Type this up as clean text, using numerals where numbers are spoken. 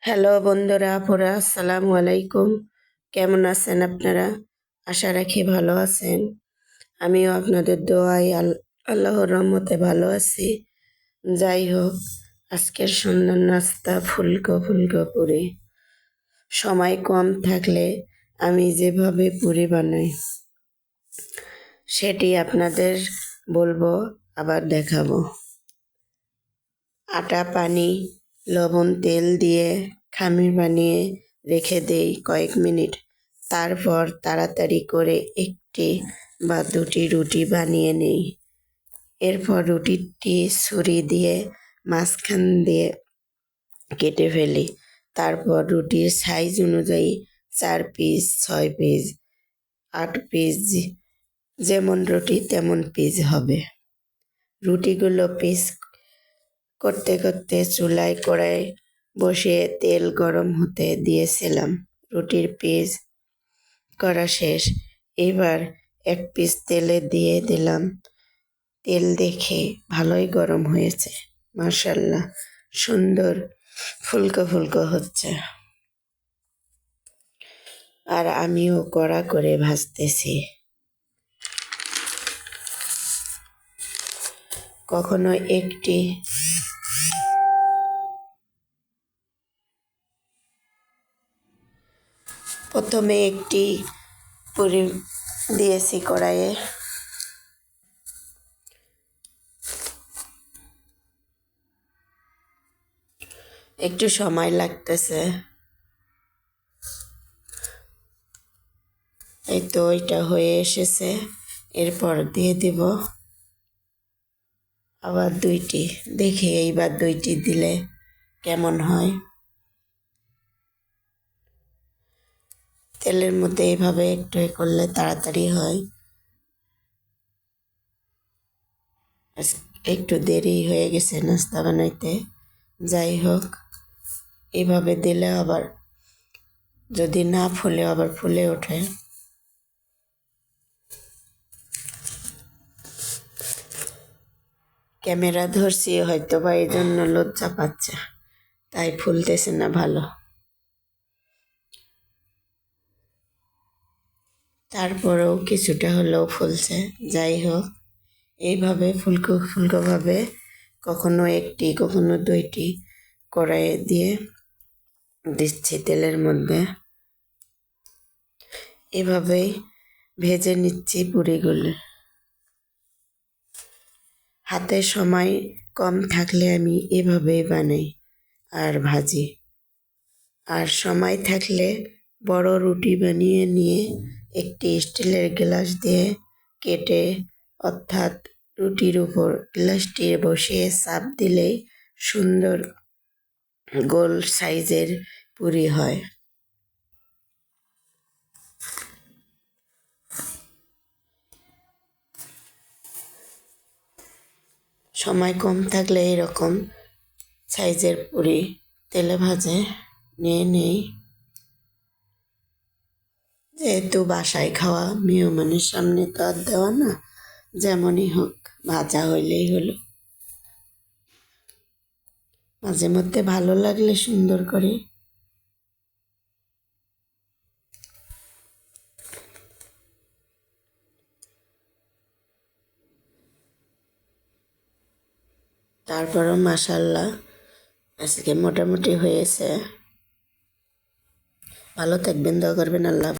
Hello বন্ধুরা আপুরা, আসসালামু আলাইকুম। কেমন আছেন আপনারা? আশা রাখি ভালো আছেন। আমিও আপনাদের দোয়ায় আল্লাহর রহমতে ভালো আছি। যাই হোক, আজকের সন্ধ্যার নাস্তা ফুলকো ফুলকো পুরি। সময় কম থাকলে আমি যেভাবে পুরি বানাই সেটি আপনাদের বলবো, আবার দেখাবো। আটা, পানি, লবণ, তেল দিয়ে খামির বানিয়ে রেখে দেই কয়েক মিনিট। তারপর তাড়াতাড়ি করে একটি বা দুটি রুটি বানিয়ে নেই। এরপর রুটিটি ছুরি দিয়ে মাঝখান দিয়ে কেটে ফেলি। তারপর রুটির সাইজ অনুযায়ী 4 পিস, 6 পিস, 8 পিস, যেমন রুটি তেমন পিস হবে। রুটিগুলো পিস করতে করতে চুলায় কড়াই বসিয়ে তেল গরম হতে দিয়েছিলাম। রুটির পিস করা শেষ। এবার এক পিস তেলে দিয়ে দিলাম। তেল দেখে ভালোই গরম হয়েছে, মাশাআল্লাহ, সুন্দর ফুলকো ফুলকো হচ্ছে। আর আমিও কড়া করে ভাজতেছি। কখনো প্রথমে একটি পুরি দিয়েছি কড়াইয়ে। একটু সময় লাগতেছে। এই তো এটা হয়ে এসেছে। এরপর দিয়ে দিব আবার 2টি। দেখি এইবার 2টি দিলে কেমন হয়। তেলের মধ্যে এইভাবে একটু করলে তাড়াতাড়ি হয়। একটু দেরি হয়ে গেছে নাস্তা বানাইতে। যাই হোক, এইভাবে দিলে আবার যদি না ফুলে আবার ফুলে ওঠে। ক্যামেরা ধরছি হয়তো বা এই জন্য লজ্জা পাচ্ছে, তাই ফুলতেছে না ভালো। তারপরেও কিছুটা হলেও ফুলছে। যাই হোক, এইভাবে ফুলকো ফুলকোভাবে কখনো একটি কখনো 2টি কড়াইয়ে দিয়ে দিচ্ছি তেলের মধ্যে। এভাবেই ভেজে নিচ্ছি পুরিগুলো। হাতে সময় কম থাকলে আমি এভাবেই বানাই আর ভাজি। আর সময় থাকলে বড় রুটি বানিয়ে নিয়ে একটি স্টিলের গ্লাস দিয়ে কেটে, অর্থাৎ রুটির উপর গ্লাসটি বসিয়ে চাপ দিলেই সুন্দর গোল সাইজের পুরি হয়। সময় কম থাকলে এরকম সাইজের পুরি তেলে ভাজে নিয়ে নেই। যেহেতু বাসায় খাওয়া, মেহমানের সামনে তো আর দেওয়া না, যেমনই হোক ভাজা হইলেই হলো। মাঝে মধ্যে ভালো লাগলে সুন্দর করে তারপরও মাশাআল্লাহ আজকে মোটামুটি হয়েছে। ভালো থাকবেন, দোয়া করবেন। আল্লাহ।